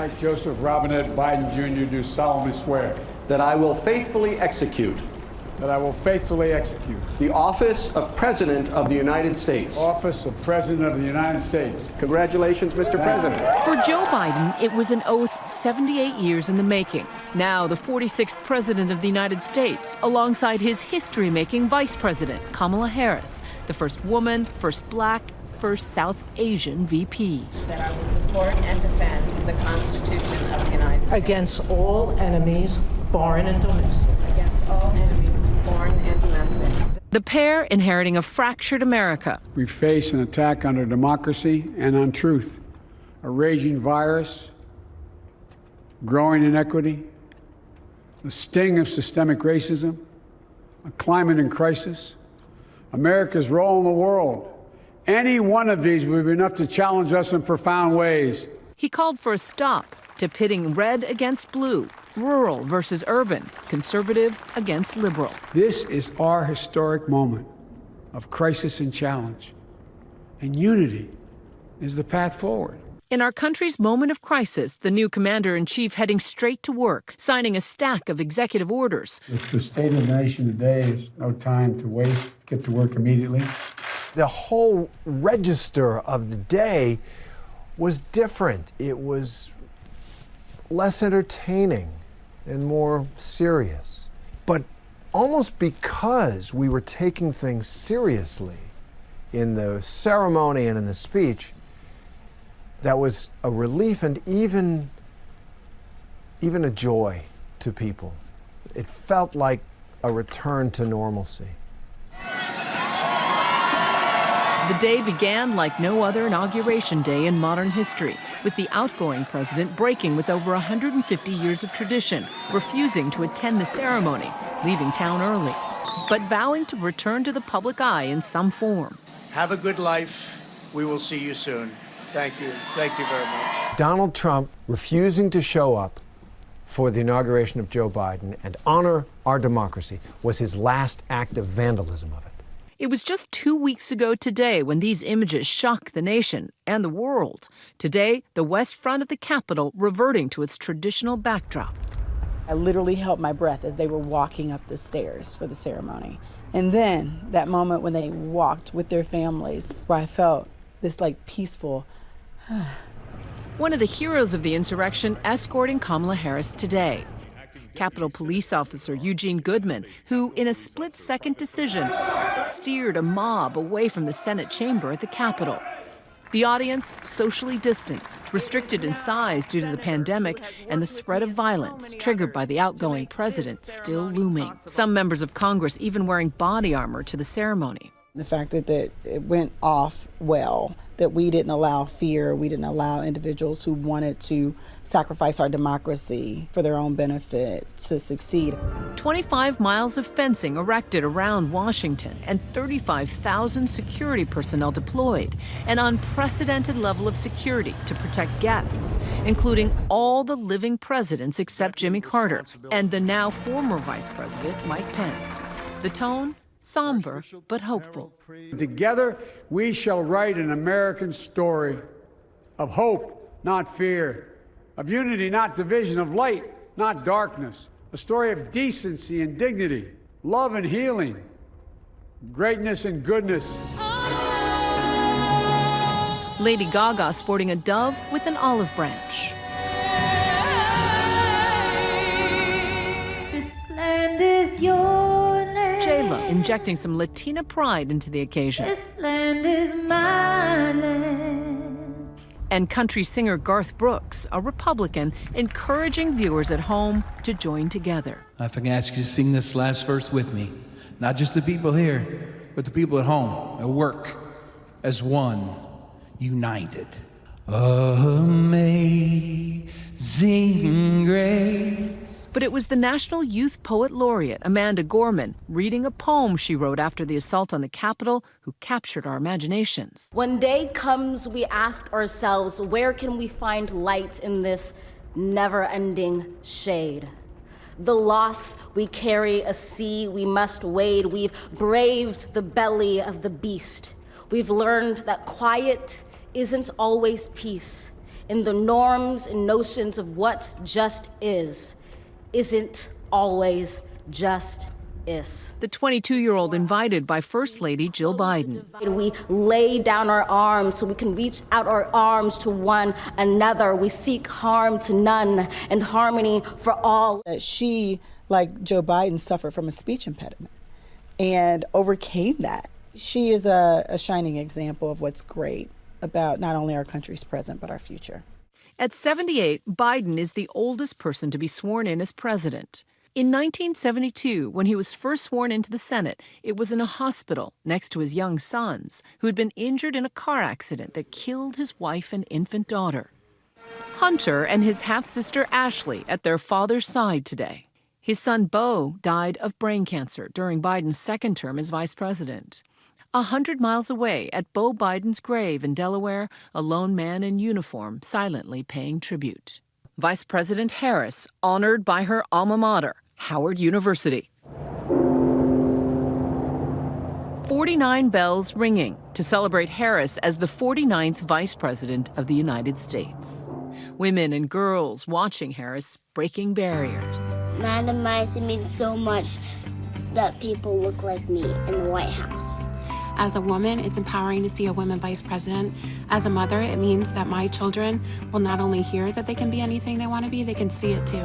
I, Joseph Robinette Biden Jr., do solemnly swear that I will faithfully execute the office of President of the United States. Office of President of the United States. Congratulations, Mr. President. For Joe Biden, it was an oath 78 years in the making. Now the 46th President of the United States, alongside his history-making Vice President, Kamala Harris, the first woman, first black, first South Asian VP. That I will support and defend the Constitution of the United States. Against all enemies, foreign and domestic. Against all enemies, foreign and domestic. The pair inheriting a fractured America. We face an attack on our democracy and on truth, a raging virus, growing inequity, the sting of systemic racism, a climate in crisis, America's role in the world. Any one of these would be enough to challenge us in profound ways. He called for a stop to pitting red against blue, rural versus urban, conservative against liberal. This is our historic moment of crisis and challenge, and unity is the path forward. In our country's moment of crisis, the new commander-in-chief heading straight to work, signing a stack of executive orders. With the state of the nation today, is no time to waste. Get to work immediately. The whole register of the day was different. It was less entertaining and more serious. But almost because we were taking things seriously in the ceremony and in the speech, that was a relief and even a joy to people. It felt like a return to normalcy. The day began like no other inauguration day in modern history, with the outgoing president breaking with over 150 years of tradition, refusing to attend the ceremony, leaving town early, but vowing to return to the public eye in some form. Have a good life. We will see you soon. Thank you. Thank you very much. Donald Trump refusing to show up for the inauguration of Joe Biden and honor our democracy was his last act of vandalism of it. It was just 2 weeks ago today when these images shocked the nation and the world. Today, the west front of the Capitol reverting to its traditional backdrop. I literally held my breath as they were walking up the stairs for the ceremony. And then that moment when they walked with their families, where I felt this peaceful. One of the heroes of the insurrection escorting Kamala Harris today. Capitol Police Officer Eugene Goodman, who, in a split-second decision, steered a mob away from the Senate chamber at the Capitol. The audience socially distanced, restricted in size due to the pandemic and the threat of violence triggered by the outgoing president still looming. Some members of Congress even wearing body armor to the ceremony. The fact that it went off well, that we didn't allow fear, we didn't allow individuals who wanted to sacrifice our democracy for their own benefit to succeed. 25 miles of fencing erected around Washington and 35,000 security personnel deployed, an unprecedented level of security to protect guests, including all the living presidents except Jimmy Carter and the now former Vice President Mike Pence. The tone? Somber but hopeful. Together, we shall write an American story of hope, not fear, of unity, not division, of light, not darkness, a story of decency and dignity, love and healing, greatness and goodness. Lady Gaga sporting a dove with an olive branch. This land is your J-Lo injecting some Latina pride into the occasion. This land is my land. And country singer Garth Brooks, a Republican, encouraging viewers at home to join together. If I can ask you to sing this last verse with me, not just the people here, but the people at home, at work, as one, united. Amazing grace. But it was the National Youth Poet Laureate, Amanda Gorman, reading a poem she wrote after the assault on the Capitol, who captured our imaginations. When day comes, we ask ourselves, where can we find light in this never-ending shade? The loss we carry, a sea we must wade. We've braved the belly of the beast. We've learned that quiet isn't always peace. in the norms and notions of what just isn't always just is. The 22-year-old invited by First Lady Jill Biden. We lay down our arms so we can reach out our arms to one another. We seek harm to none and harmony for all. That she, like Joe Biden, suffered from a speech impediment and overcame that. She is a shining example of what's great about not only our country's present, but our future. At 78, Biden is the oldest person to be sworn in as president. In 1972, when he was first sworn into the Senate, it was in a hospital next to his young sons, who had been injured in a car accident that killed his wife and infant daughter. Hunter and his half-sister Ashley at their father's side today. His son Beau died of brain cancer during Biden's second term as vice president. 100 miles away at Beau Biden's grave in Delaware, a lone man in uniform silently paying tribute. Vice President Harris honored by her alma mater, Howard University. 49 bells ringing to celebrate Harris as the 49th Vice President of the United States. Women and girls watching Harris breaking barriers. Madam Mice, it means so much that people look like me in the White House. As a woman, it's empowering to see a woman vice president. As a mother, it means that my children will not only hear that they can be anything they want to be, they can see it too.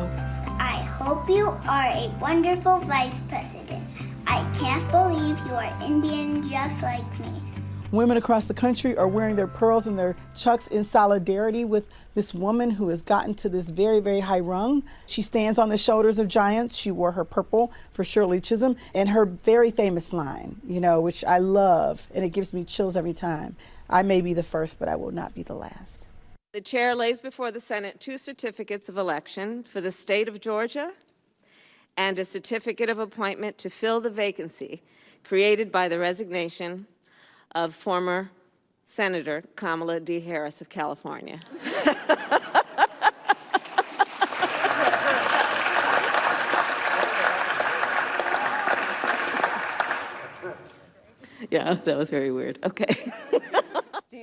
I hope you are a wonderful vice president. I can't believe you are Indian just like me. Women across the country are wearing their pearls and their chucks in solidarity with this woman who has gotten to this very, very high rung. She stands on the shoulders of giants. She wore her purple for Shirley Chisholm, and her very famous line, which I love, and it gives me chills every time. I may be the first, but I will not be the last. The chair lays before the Senate 2 certificates of election for the state of Georgia and a certificate of appointment to fill the vacancy created by the resignation of former Senator Kamala D. Harris of California. Yeah, that was very weird. Okay.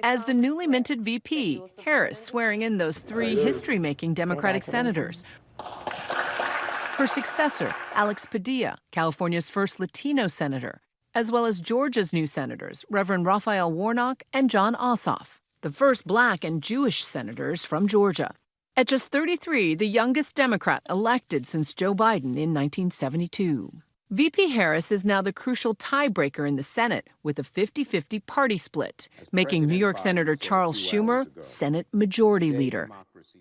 As the newly minted VP, Harris swearing in those 3 history-making Democratic senators. Her successor, Alex Padilla, California's first Latino senator, as well as Georgia's new senators, Reverend Raphael Warnock and John Ossoff, the first Black and Jewish senators from Georgia. At just 33, the youngest Democrat elected since Joe Biden in 1972. VP Harris is now the crucial tiebreaker in the Senate with a 50-50 party split, making New York Senator Charles Schumer Senate Majority Leader.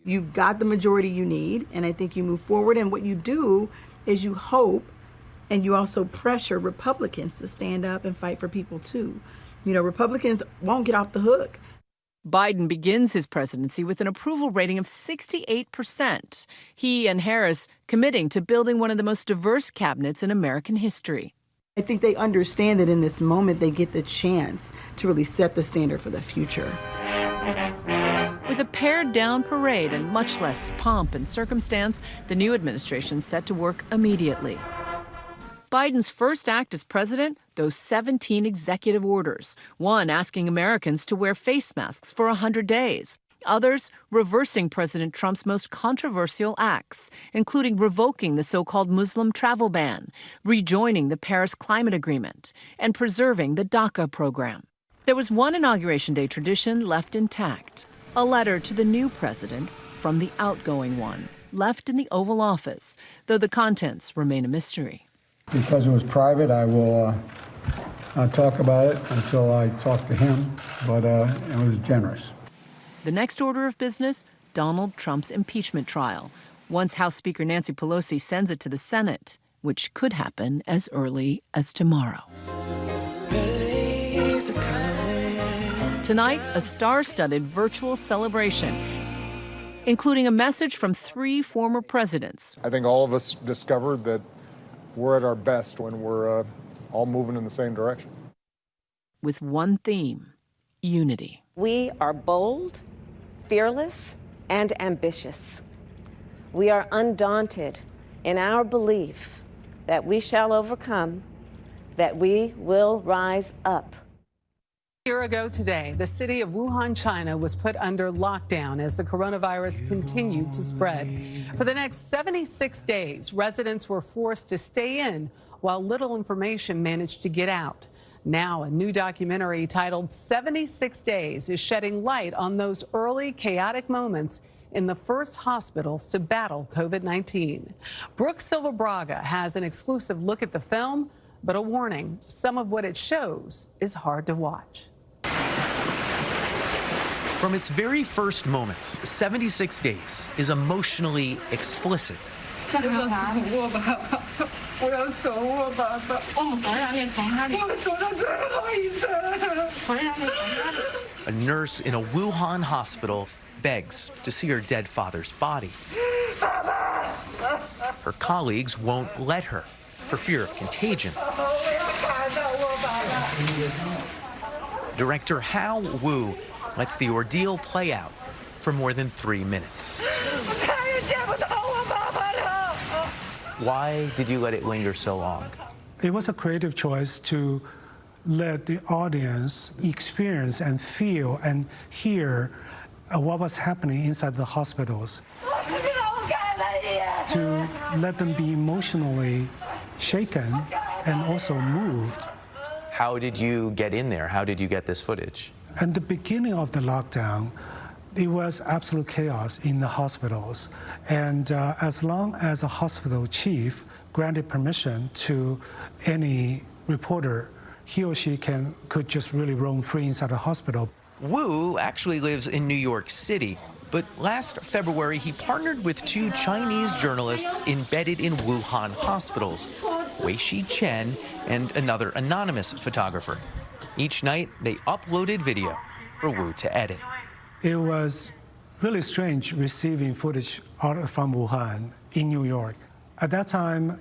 You've got the majority you need, and I think you move forward, and what you do is you hope and you also pressure Republicans to stand up and fight for people too. Republicans won't get off the hook. Biden begins his presidency with an approval rating of 68%. He and Harris committing to building one of the most diverse cabinets in American history. I think they understand that in this moment they get the chance to really set the standard for the future. With a pared-down parade and much less pomp and circumstance, the new administration set to work immediately. Biden's first act as president, those 17 executive orders, one asking Americans to wear face masks for 100 days, others reversing President Trump's most controversial acts, including revoking the so-called Muslim travel ban, rejoining the Paris Climate Agreement, and preserving the DACA program. There was one Inauguration Day tradition left intact, a letter to the new president from the outgoing one, left in the Oval Office, though the contents remain a mystery. Because it was private, I will not talk about it until I talk to him, but it was generous. The next order of business, Donald Trump's impeachment trial, once House Speaker Nancy Pelosi sends it to the Senate, which could happen as early as tomorrow. Tonight, a star-studded virtual celebration, including a message from 3 former presidents. I think all of us discovered that we're at our best when we're all moving in the same direction. With one theme, unity. We are bold, fearless, and ambitious. We are undaunted in our belief that we shall overcome, that we will rise up. A year ago today, the city of Wuhan, China was put under lockdown as the coronavirus continued to spread. For the next 76 days, residents were forced to stay in while little information managed to get out. Now, a new documentary titled 76 Days is shedding light on those early chaotic moments in the first hospitals to battle COVID-19. Brooke Silva-Braga has an exclusive look at the film, but a warning, some of what it shows is hard to watch. From its very first moments, 76 Days is emotionally explicit. A nurse in a Wuhan hospital begs to see her dead father's body. Her colleagues won't let her for fear of contagion. Director Hao Wu lets the ordeal play out for more than 3 minutes. Why did you let it linger so long? It was a creative choice to let the audience experience and feel and hear what was happening inside the hospitals, to let them be emotionally shaken and also moved. How did you get in there? How did you get this footage? At the beginning of the lockdown, it was absolute chaos in the hospitals. And as long as a hospital chief granted permission to any reporter, he or she could just really roam free inside the hospital. Wu actually lives in New York City, but last February he partnered with 2 Chinese journalists embedded in Wuhan hospitals, Weishi Chen and another anonymous photographer. Each night they uploaded video for Wu to edit. It was really strange receiving footage from Wuhan in New York. At that time,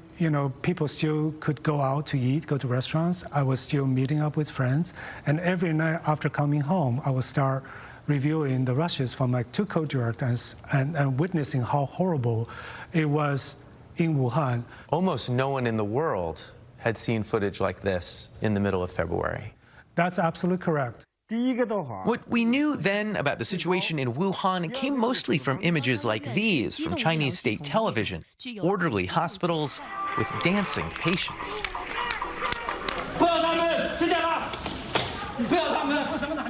people still could go out to eat, go to restaurants. I was still meeting up with friends. And every night after coming home, I would start reviewing the rushes from my 2 co-directors and witnessing how horrible it was in Wuhan. Almost no one in the world had seen footage like this in the middle of February. That's absolutely correct. What we knew then about the situation in Wuhan came mostly from images like these from Chinese state television, orderly hospitals with dancing patients.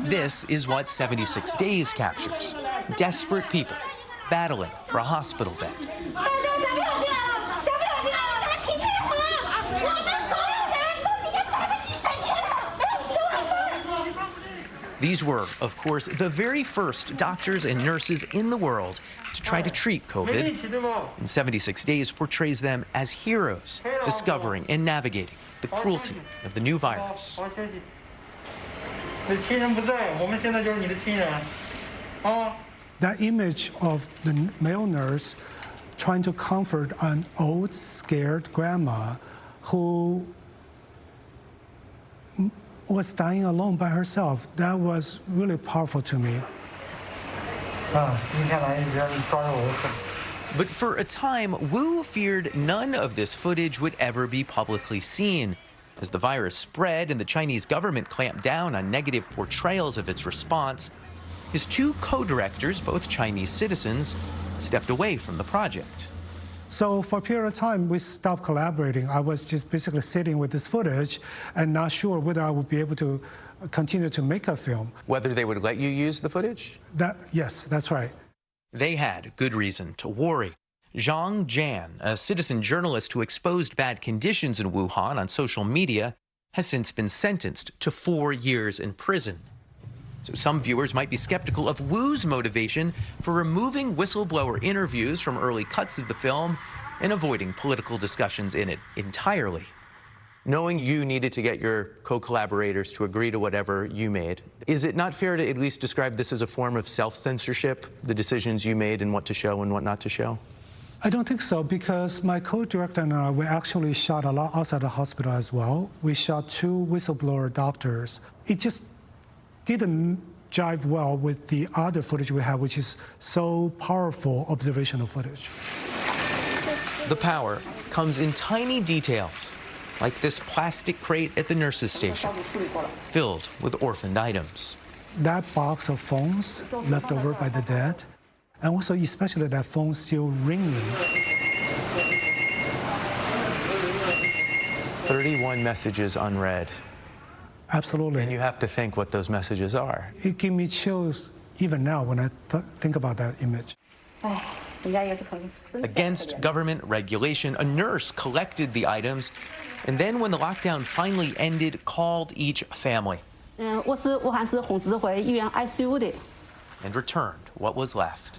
This is what 76 Days captures. Desperate people battling for a hospital bed. These were, of course, the very first doctors and nurses in the world to try to treat COVID. And 76 Days portrays them as heroes, discovering and navigating the cruelty of the new virus. That image of the male nurse trying to comfort an old, scared grandma who was dying alone by herself, that was really powerful to me. But for a time, Wu feared none of this footage would ever be publicly seen. As the virus spread and the Chinese government clamped down on negative portrayals of its response, his 2 co-directors, both Chinese citizens, stepped away from the project. So for a period of time, we stopped collaborating. I was just basically sitting with this footage and not sure whether I would be able to continue to make a film. Whether they would let you use the footage? Yes, that's right. They had good reason to worry. Zhang Jan, a citizen journalist who exposed bad conditions in Wuhan on social media, has since been sentenced to 4 years in prison. So some viewers might be skeptical of Wu's motivation for removing whistleblower interviews from early cuts of the film and avoiding political discussions in it entirely. Knowing you needed to get your co-collaborators to agree to whatever you made, is it not fair to at least describe this as a form of self-censorship, the decisions you made and what to show and what not to show? I don't think so, because my co-director and I, we actually shot a lot outside the hospital as well. We shot 2 whistleblower doctors. It just didn't jive well with the other footage we have, which is so powerful observational footage. The power comes in tiny details, like this plastic crate at the nurse's station, filled with orphaned items. That box of phones left over by the dead, and also especially that phone still ringing. 31 messages unread. Absolutely. And you have to think what those messages are. It gives me chills even now when I think about that image. Against government regulation, a nurse collected the items, and then when the lockdown finally ended, called each family and returned what was left.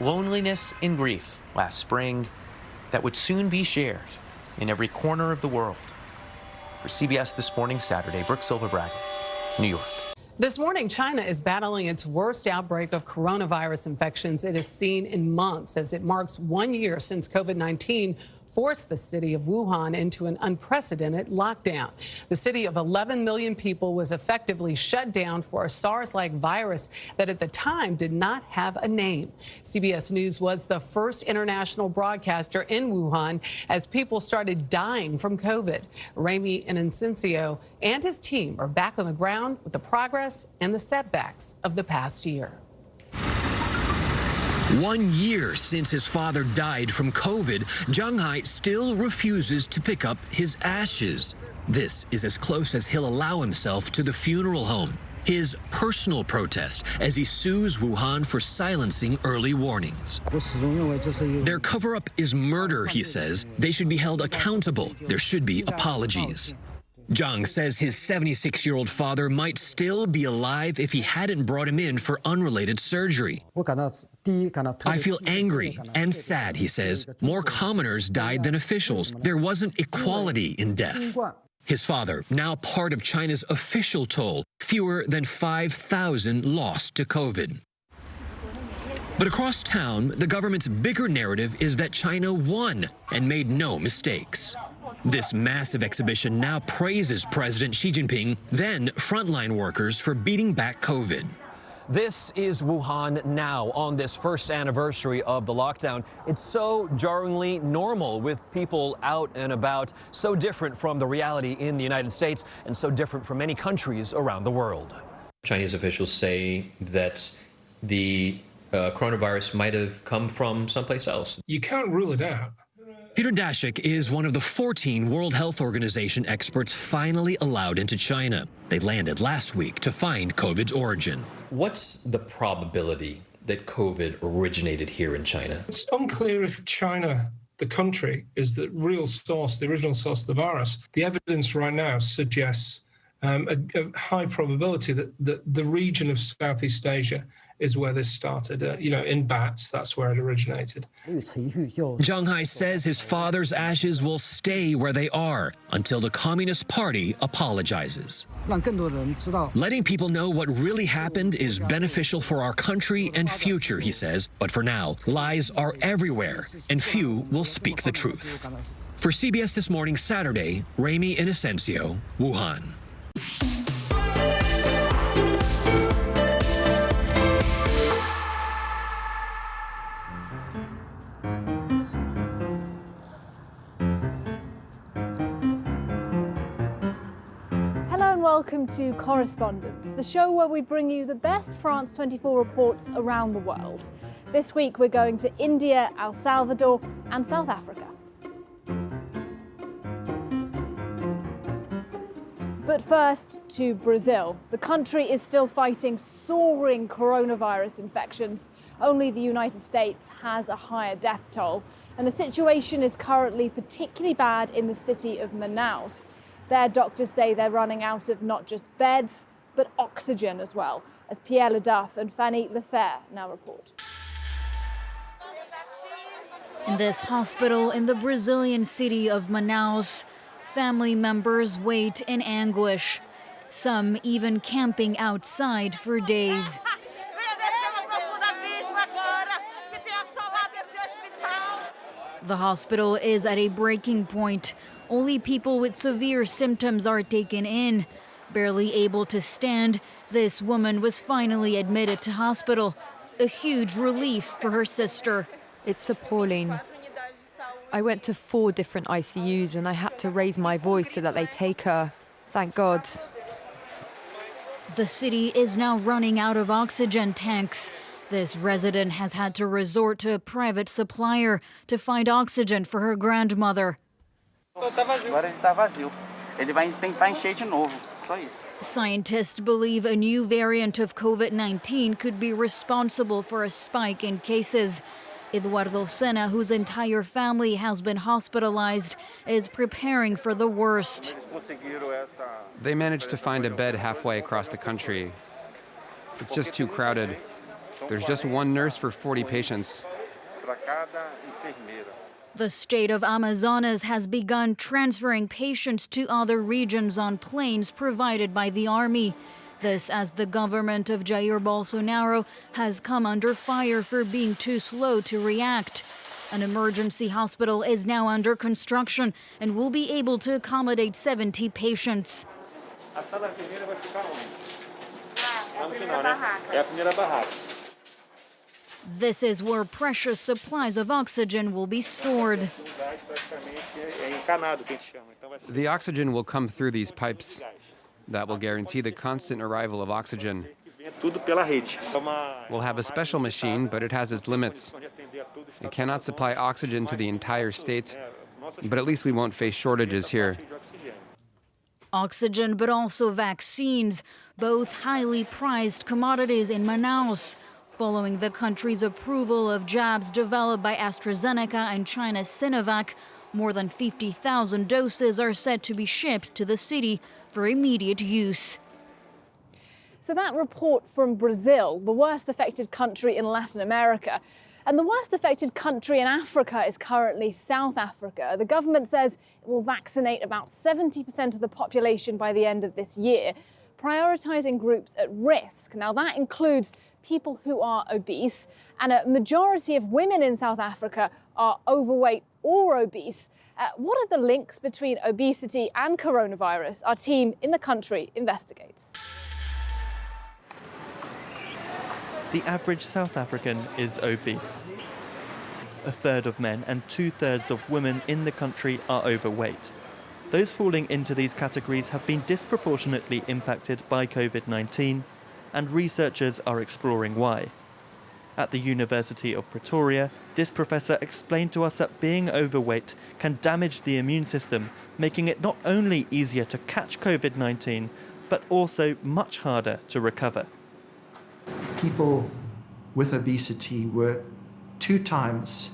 Loneliness and grief last spring that would soon be shared in every corner of the world. For CBS This Morning Saturday, Brooke Silverbragg, New York. This morning, China is battling its worst outbreak of coronavirus infections it has seen in months, as it marks 1 year since COVID-19 forced the city of Wuhan into an unprecedented lockdown. The city of 11 million people was effectively shut down for a SARS-like virus that at the time did not have a name. CBS News was the first international broadcaster in Wuhan as people started dying from COVID. Ramy Inocencio and his team are back on the ground with the progress and the setbacks of the past year. 1 year since his father died from COVID, Zhang Hai still refuses to pick up his ashes. This is as close as he'll allow himself to the funeral home. His personal protest as he sues Wuhan for silencing early warnings. Their cover-up is murder, he says. They should be held accountable. There should be apologies. Zhang says his 76-year-old father might still be alive if he hadn't brought him in for unrelated surgery. I feel angry and sad, he says. More commoners died than officials. There wasn't equality in death. His father, now part of China's official toll, fewer than 5,000 lost to COVID. But across town, the government's bigger narrative is that China won and made no mistakes. This massive exhibition now praises President Xi Jinping, then frontline workers, for beating back COVID. This is Wuhan now on this first anniversary of the lockdown. It's so jarringly normal with people out and about, so different from the reality in the United States and so different from many countries around the world. Chinese officials say that the coronavirus might have come from someplace else. You can't rule it out. Peter Daszak is one of the 14 World Health Organization experts finally allowed into China. They landed last week to find COVID's origin. What's the probability that COVID originated here in China? It's unclear if China, the country, is the real source, the original source of the virus. The evidence right now suggests a high probability that the region of Southeast Asia is where this started. In bats, that's where it originated. Zhang Hai says his father's ashes will stay where they are until the Communist Party apologizes. Letting people know what really happened is beneficial for our country and future, he says. But for now, lies are everywhere, and few will speak the truth. For CBS This Morning Saturday, Ramy Inocencio, Wuhan. Welcome to Correspondence, the show where we bring you the best France 24 reports around the world. This week we're going to India, El Salvador and South Africa. But first to Brazil. The country is still fighting soaring coronavirus infections. Only the United States has a higher death toll. And the situation is currently particularly bad in the city of Manaus. Their doctors say they're running out of not just beds, but oxygen as well, as Pierre Leduff and Fanny Lefer now report. In this hospital in the Brazilian city of Manaus, family members wait in anguish, some even camping outside for days. The hospital is at a breaking point. Only people with severe symptoms are taken in. Barely able to stand, this woman was finally admitted to hospital. A huge relief for her sister. It's appalling. I went to 4 different ICUs and I had to raise my voice so that they take her. Thank God. The city is now running out of oxygen tanks. This resident has had to resort to a private supplier to find oxygen for her grandmother. Scientists believe a new variant of COVID-19 could be responsible for a spike in cases. Eduardo Sena, whose entire family has been hospitalized, is preparing for the worst. They managed to find a bed halfway across the country. It's just too crowded. There's just one nurse for 40 patients. The state of Amazonas has begun transferring patients to other regions on planes provided by the army. This as the government of Jair Bolsonaro has come under fire for being too slow to react. An emergency hospital is now under construction and will be able to accommodate 70 patients. This is where precious supplies of oxygen will be stored. The oxygen will come through these pipes. That will guarantee the constant arrival of oxygen. We'll have a special machine, but it has its limits. It cannot supply oxygen to the entire state, but at least we won't face shortages here. Oxygen, but also vaccines, both highly prized commodities in Manaus. Following the country's approval of jabs developed by AstraZeneca and China's Sinovac, more than 50,000 doses are set to be shipped to the city for immediate use. So that report from Brazil, the worst affected country in Latin America, and the worst affected country in Africa is currently South Africa. The government says it will vaccinate about 70% of the population by the end of this year, prioritizing groups at risk. Now that includes people who are obese, and a majority of women in South Africa are overweight or obese. What are the links between obesity and coronavirus? Our team in the country investigates. The average South African is obese. 1/3 of men and 2/3 of women in the country are overweight. Those falling into these categories have been disproportionately impacted by COVID-19, and researchers are exploring why. At the University of Pretoria, this professor explained to us that being overweight can damage the immune system, making it not only easier to catch COVID-19, but also much harder to recover. People with obesity were 2 times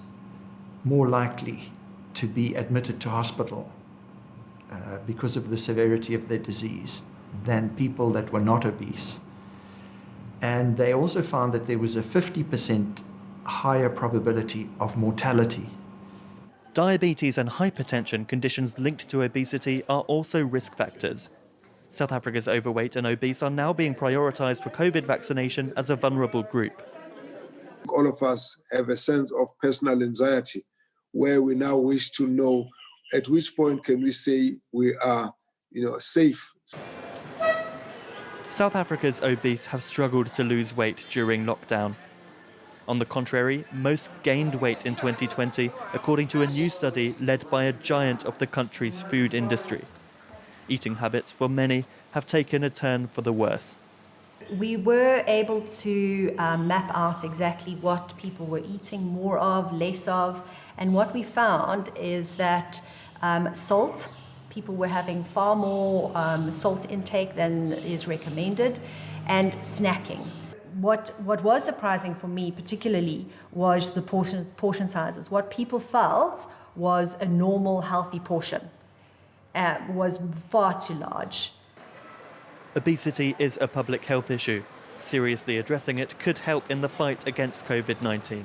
more likely to be admitted to hospital because of the severity of their disease than people that were not obese. And they also found that there was a 50% higher probability of mortality. Diabetes and hypertension, conditions linked to obesity, are also risk factors. South Africa's overweight and obese are now being prioritized for COVID vaccination as a vulnerable group. All of us have a sense of personal anxiety, where we now wish to know at which point can we say we are, safe. South Africa's obese have struggled to lose weight during lockdown. On the contrary, most gained weight in 2020, according to a new study led by a giant of the country's food industry. Eating habits for many have taken a turn for the worse. We were able to map out exactly what people were eating more of, less of, and what we found is that salt, people were having far more salt intake than is recommended, and snacking. What was surprising for me particularly was the portion sizes. What people felt was a normal, healthy portion was far too large. Obesity is a public health issue. Seriously addressing it could help in the fight against COVID-19.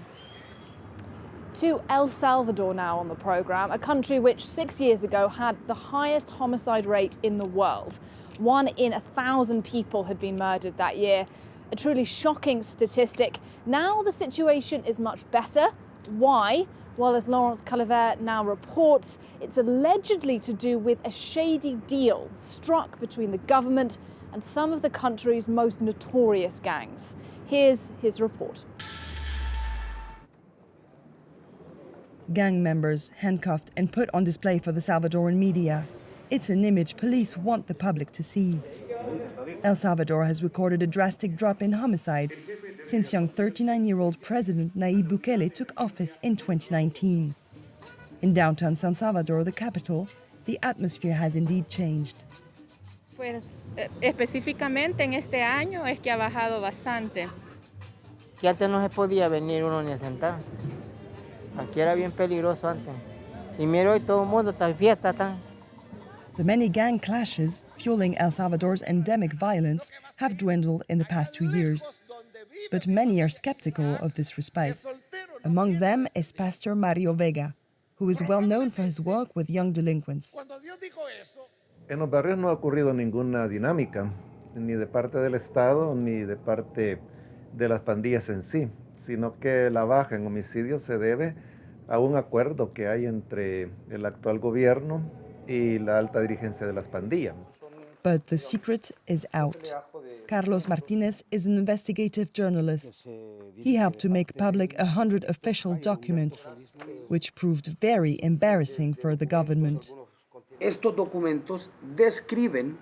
To El Salvador now on the programme, a country which 6 years ago had the highest homicide rate in the world. 1 in 1,000 people had been murdered that year. A truly shocking statistic. Now the situation is much better. Why? While, as Laurence Calivert now reports, it's allegedly to do with a shady deal struck between the government and some of the country's most notorious gangs. Here's his report. Gang members handcuffed and put on display for the Salvadoran media. It's an image police want the public to see. El Salvador has recorded a drastic drop in homicides since young 39-year-old President Nayib Bukele took office in 2019. In downtown San Salvador, the capital, the atmosphere has indeed changed. Pues específicamente en este año es que ha bajado bastante. Que antes no se podía venir uno ni a sentar. Aquí era bien peligroso antes. Y mira hoy todo el mundo está en fiesta están. The many gang clashes fueling El Salvador's endemic violence have dwindled in the past 2 years. But many are skeptical of this respite. Among them is Pastor Mario Vega, who is well known for his work with young delinquents. En los barrios no ha ocurrido ninguna dinámica, ni de parte del Estado ni de parte de las pandillas en sí, sino que la baja en homicidios se debe a un acuerdo que hay entre el actual gobierno y la alta dirigencia de las pandillas. But the secret is out. Carlos Martinez is an investigative journalist. He helped to make public 100 official documents, which proved very embarrassing for the government. Estos documentos describen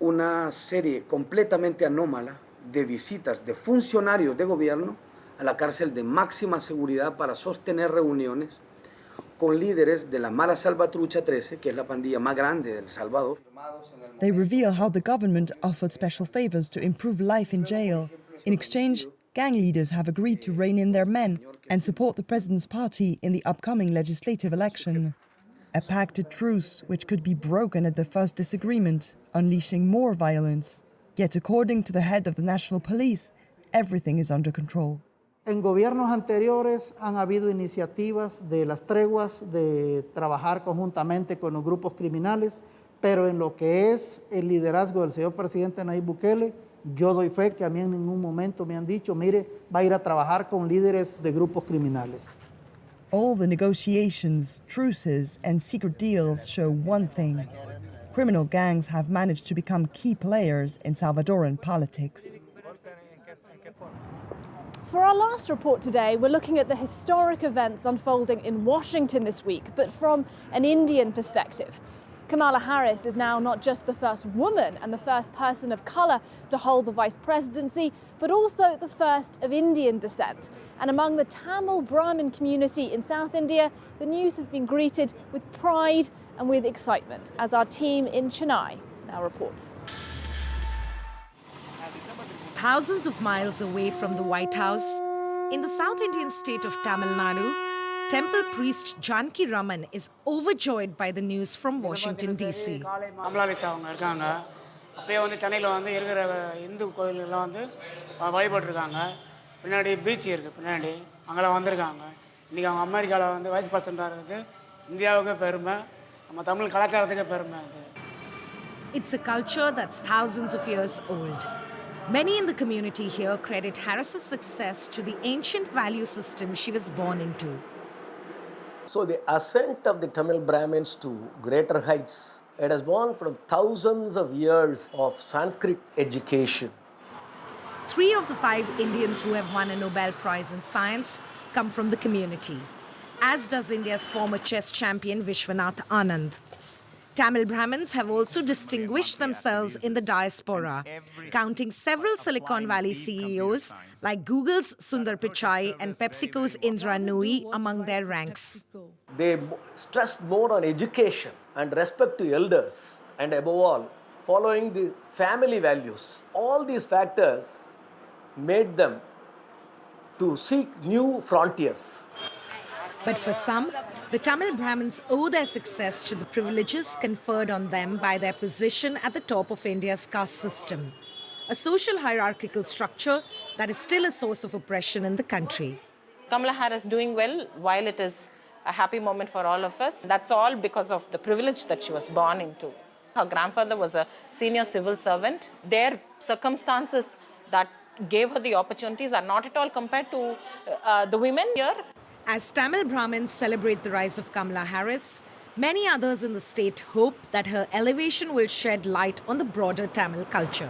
una serie completamente anómala de visitas de funcionarios de gobierno a la cárcel de máxima seguridad para sostener reuniones con líderes de la Mara Salvatrucha 13, que es la pandilla más grande de El Salvador. They reveal how the government offered special favors to improve life in jail. In exchange, gang leaders have agreed to rein in their men and support the president's party in the upcoming legislative election. A pacted truce which could be broken at the first disagreement, unleashing more violence. Yet according to the head of the National Police, everything is under control. En gobiernos anteriores han habido iniciativas de las treguas, de trabajar conjuntamente con los grupos criminales, pero en lo que es el liderazgo del señor presidente Nayib Bukele, yo doy fe que a mí en ningún momento me han dicho, mire, va a ir a trabajar con líderes de grupos criminales. All the negotiations, truces, and secret deals show one thing. Criminal gangs have managed to become key players in Salvadoran politics. For our last report today, we're looking at the historic events unfolding in Washington this week, but from an Indian perspective. Kamala Harris is now not just the first woman and the first person of colour to hold the vice presidency, but also the first of Indian descent. And among the Tamil Brahmin community in South India, the news has been greeted with pride and with excitement, as our team in Chennai now reports. Thousands of miles away from the White House, in the South Indian state of Tamil Nadu, Temple priest Janki Raman is overjoyed by the news from Washington, D.C. அப்பயே வந்து சென்னையில் வந்து இருக்கிற இந்து கோயிலெல்லாம் வந்து வழிபட்டுருக்காங்க. பின்னாடி beach இருக்குது, பின்னாடி அங்கெல்லாம் வந்திருக்காங்க. இன்றைக்கி அவங்க அமெரிக்காவில் வந்து வைஸ் பிரசிடெண்ட்டாக இருக்குது. இந்தியாவுக்கு பெருமை, நம்ம தமிழ் கலாச்சாரத்துக்கு பெருமை அது. It's a culture that's thousands of years old. Many in the community here credit Harris's success to the ancient value system she was born into. So the ascent of the Tamil Brahmins to greater heights, it has born from thousands of years of Sanskrit education. 3 of the 5 Indians who have won a Nobel Prize in Science come from the community, as does India's former chess champion Vishwanath Anand. Tamil Brahmins have also distinguished themselves in the diaspora, counting several Silicon Valley CEOs like Google's Sundar Pichai and PepsiCo's Indra Nooyi among their ranks. They stressed more on education and respect to elders, and above all, following the family values. All these factors made them to seek new frontiers. But for some, the Tamil Brahmins owe their success to the privileges conferred on them by their position at the top of India's caste system, a social hierarchical structure that is still a source of oppression in the country. Kamala Harris doing well, while it is a happy moment for all of us, that's all because of the privilege that she was born into. Her grandfather was a senior civil servant. Their circumstances that gave her the opportunities are not at all compared to the women here. As Tamil Brahmins celebrate the rise of Kamala Harris, many others in the state hope that her elevation will shed light on the broader Tamil culture.